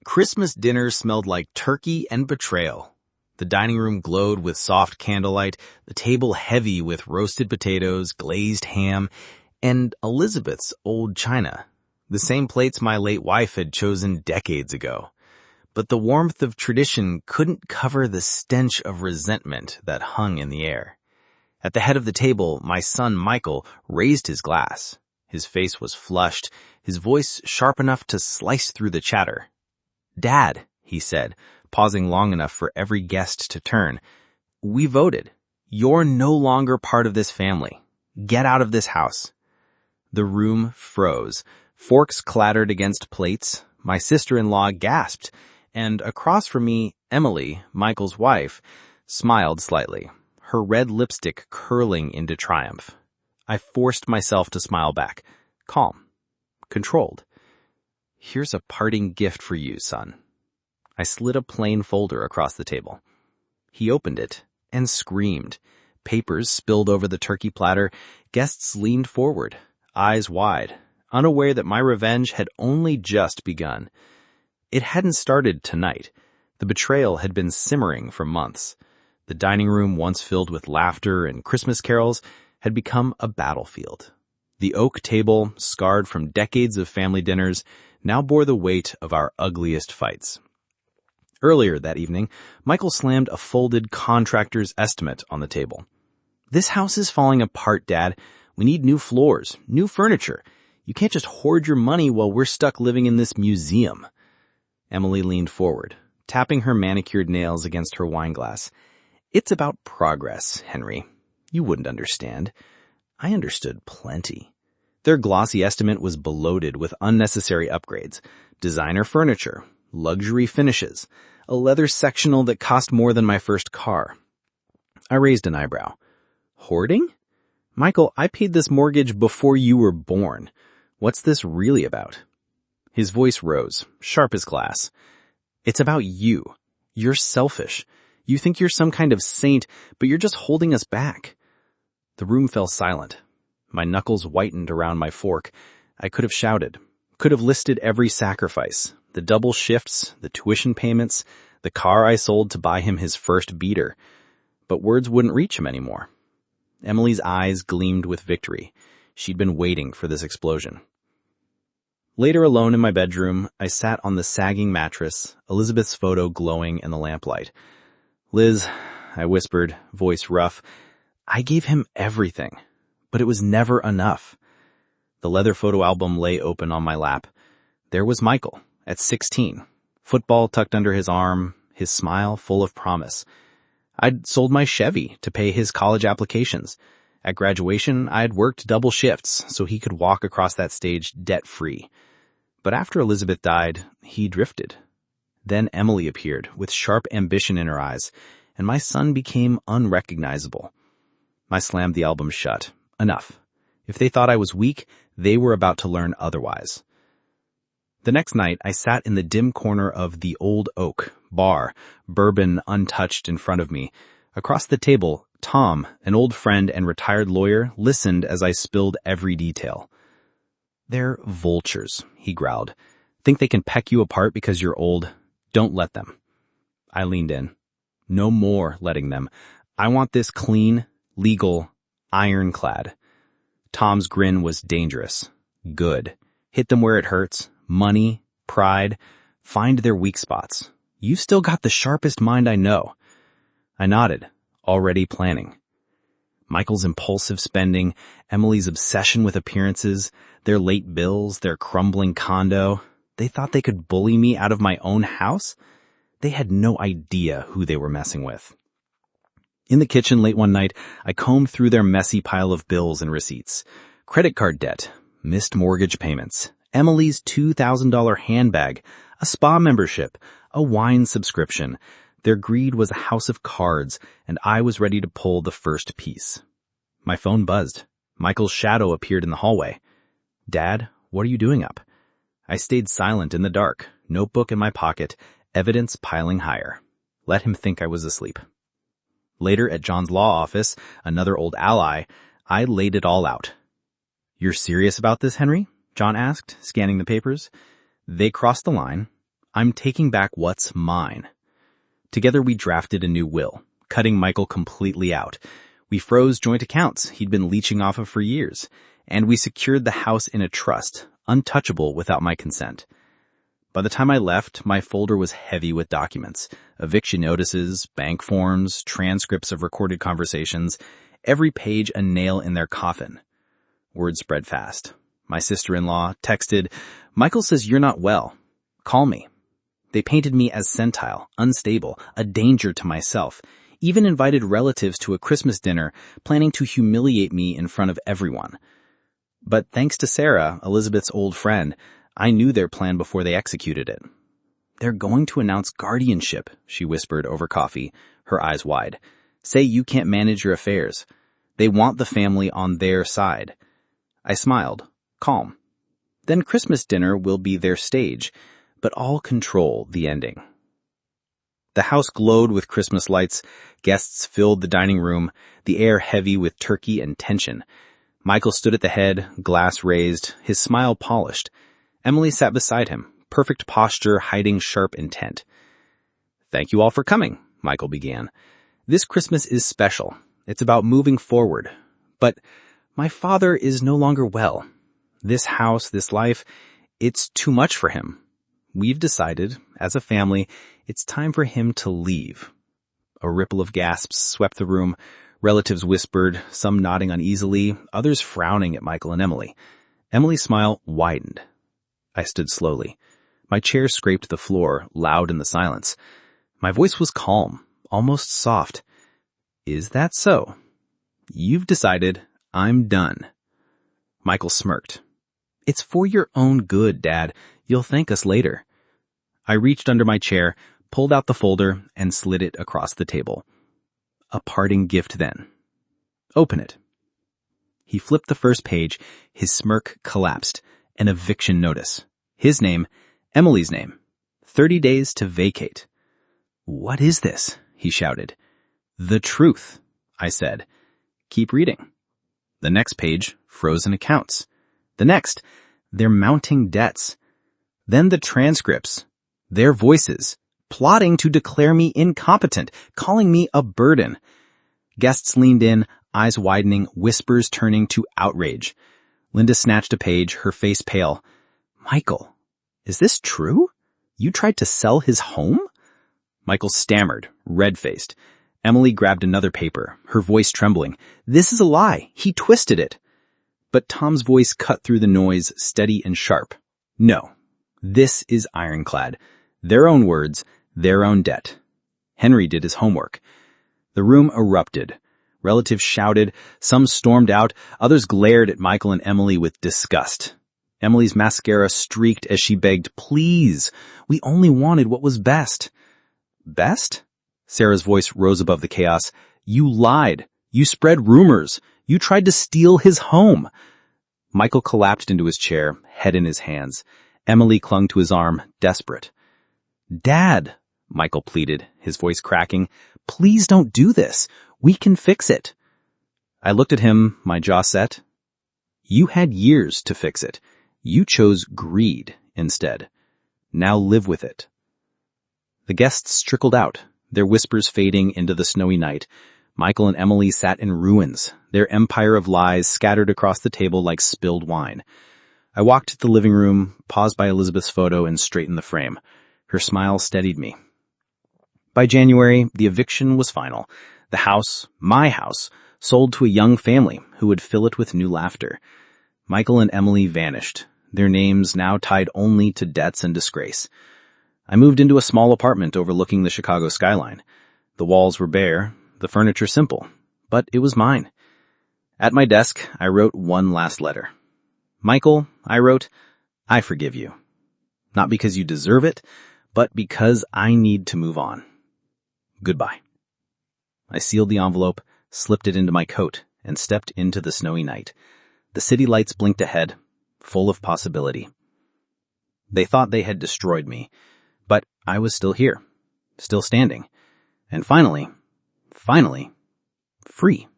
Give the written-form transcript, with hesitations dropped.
Christmas dinner smelled like turkey and betrayal. The dining room glowed with soft candlelight, the table heavy with roasted potatoes, glazed ham, and Elizabeth's old china, the same plates my late wife had chosen decades ago. But the warmth of tradition couldn't cover the stench of resentment that hung in the air. At the head of the table, my son Michael raised his glass. His face was flushed, his voice sharp enough to slice through the chatter. "Dad," he said, pausing long enough for every guest to turn, "we voted. You're no longer part of this family. Get out of this house." The room froze. Forks clattered against plates. My sister-in-law gasped, and across from me, Emily, Michael's wife, smiled slightly, her red lipstick curling into triumph. I forced myself to smile back, calm, controlled. "Here's a parting gift for you, son." I slid a plain folder across the table. He opened it and screamed. Papers spilled over the turkey platter. Guests leaned forward, eyes wide, unaware that my revenge had only just begun. It hadn't started tonight. The betrayal had been simmering for months. The dining room, once filled with laughter and Christmas carols, had become a battlefield. The oak table, scarred from decades of family dinners, now bore the weight of our ugliest fights. Earlier that evening, Michael slammed a folded contractor's estimate on the table. "This house is falling apart, Dad. We need new floors, new furniture. You can't just hoard your money while we're stuck living in this museum." Emily leaned forward, tapping her manicured nails against her wine glass. "It's about progress, Henry. You wouldn't understand." I understood plenty. Their glossy estimate was bloated with unnecessary upgrades, designer furniture, luxury finishes, a leather sectional that cost more than my first car. I raised an eyebrow. "Hoarding? Michael, I paid this mortgage before you were born. What's this really about?" His voice rose, sharp as glass. "It's about you. You're selfish. You think you're some kind of saint, but you're just holding us back." The room fell silent. My knuckles whitened around my fork. I could have shouted, could have listed every sacrifice, the double shifts, the tuition payments, the car I sold to buy him his first beater. But words wouldn't reach him anymore. Emily's eyes gleamed with victory. She'd been waiting for this explosion. Later, alone in my bedroom, I sat on the sagging mattress, Elizabeth's photo glowing in the lamplight. "Liz," I whispered, voice rough, "I gave him everything, but it was never enough." The leather photo album lay open on my lap. There was Michael, at 16, football tucked under his arm, his smile full of promise. I'd sold my Chevy to pay his college applications. At graduation, I had worked double shifts so he could walk across that stage debt-free. But after Elizabeth died, he drifted. Then Emily appeared, with sharp ambition in her eyes, and my son became unrecognizable. I slammed the album shut. Enough. If they thought I was weak, they were about to learn otherwise. The next night, I sat in the dim corner of the Old Oak bar, bourbon untouched in front of me. Across the table, Tom, an old friend and retired lawyer, listened as I spilled every detail. "They're vultures," he growled. "Think they can peck you apart because you're old? Don't let them." I leaned in. "No more letting them. I want this clean, legal, ironclad." Tom's grin was dangerous. "Good. Hit them where it hurts. Money, pride. Find their weak spots. You've still got the sharpest mind I know." I nodded, already planning. Michael's impulsive spending, Emily's obsession with appearances, their late bills, their crumbling condo. They thought they could bully me out of my own house? They had no idea who they were messing with. In the kitchen late one night, I combed through their messy pile of bills and receipts. Credit card debt, missed mortgage payments, Emily's $2,000 handbag, a spa membership, a wine subscription. Their greed was a house of cards, and I was ready to pull the first piece. My phone buzzed. Michael's shadow appeared in the hallway. "Dad, what are you doing up?" I stayed silent in the dark, notebook in my pocket, evidence piling higher. Let him think I was asleep. Later at John's law office, another old ally, I laid it all out. "You're serious about this, Henry?" John asked, scanning the papers. "They crossed the line. I'm taking back what's mine. Together we drafted a new will, cutting Michael completely out. We froze joint accounts he'd been leeching off of for years, and we secured the house in a trust, untouchable without my consent. By the time I left, my folder was heavy with documents, eviction notices, bank forms, transcripts of recorded conversations, every page a nail in their coffin. Word spread fast. My sister-in-law texted, "Michael says you're not well. Call me." They painted me as sentile, unstable, a danger to myself, even invited relatives to a Christmas dinner, planning to humiliate me in front of everyone. But thanks to Sarah, Elizabeth's old friend, I knew their plan before they executed it. "They're going to announce guardianship," she whispered over coffee, her eyes wide. "Say you can't manage your affairs. They want the family on their side." I smiled, calm. Then Christmas dinner will be their stage, but I'll control the ending. The house glowed with Christmas lights. Guests filled the dining room, the air heavy with turkey and tension. Michael stood at the head, glass raised, his smile polished. Emily sat beside him, perfect posture hiding sharp intent. "Thank you all for coming," Michael began. "This Christmas is special. It's about moving forward. But my father is no longer well. This house, this life, it's too much for him. We've decided, as a family, it's time for him to leave." A ripple of gasps swept the room. Relatives whispered, some nodding uneasily, others frowning at Michael and Emily. Emily's smile widened. I stood slowly. My chair scraped the floor, loud in the silence. My voice was calm, almost soft. "Is that so? You've decided. I'm done." Michael smirked. "It's for your own good, Dad. You'll thank us later." I reached under my chair, pulled out the folder, and slid it across the table. "A parting gift, then. Open it." He flipped the first page. His smirk collapsed. An eviction notice. His name, Emily's name. 30 days to vacate. "What is this?" he shouted. "The truth," I said. "Keep reading." The next page, frozen accounts. The next, their mounting debts. Then the transcripts. Their voices, plotting to declare me incompetent, calling me a burden. Guests leaned in, eyes widening, whispers turning to outrage. Linda snatched a page, her face pale. "Michael, is this true? You tried to sell his home?" Michael stammered, red-faced. Emily grabbed another paper, her voice trembling. "This is a lie. He twisted it." But Tom's voice cut through the noise, steady and sharp. "No, this is ironclad. Their own words, their own debt. Henry did his homework." The room erupted. Relatives shouted, some stormed out, others glared at Michael and Emily with disgust. Emily's mascara streaked as she begged, "Please, we only wanted what was best." "Best?" Sarah's voice rose above the chaos. "You lied. You spread rumors. You tried to steal his home." Michael collapsed into his chair, head in his hands. Emily clung to his arm, desperate. "Dad," Michael pleaded, his voice cracking, "please don't do this. We can fix it." I looked at him, my jaw set. "You had years to fix it. You chose greed instead. Now live with it." The guests trickled out, their whispers fading into the snowy night. Michael and Emily sat in ruins, their empire of lies scattered across the table like spilled wine. I walked to the living room, paused by Elizabeth's photo, and straightened the frame. Her smile steadied me. By January, the eviction was final. The house, my house, sold to a young family who would fill it with new laughter. Michael and Emily vanished, their names now tied only to debts and disgrace. I moved into a small apartment overlooking the Chicago skyline. The walls were bare, the furniture simple, but it was mine. At my desk, I wrote one last letter. "Michael," I wrote, "I forgive you. Not because you deserve it, but because I need to move on. Goodbye." I sealed the envelope, slipped it into my coat, and stepped into the snowy night. The city lights blinked ahead, full of possibility. They thought they had destroyed me, but I was still here, still standing, and finally, free.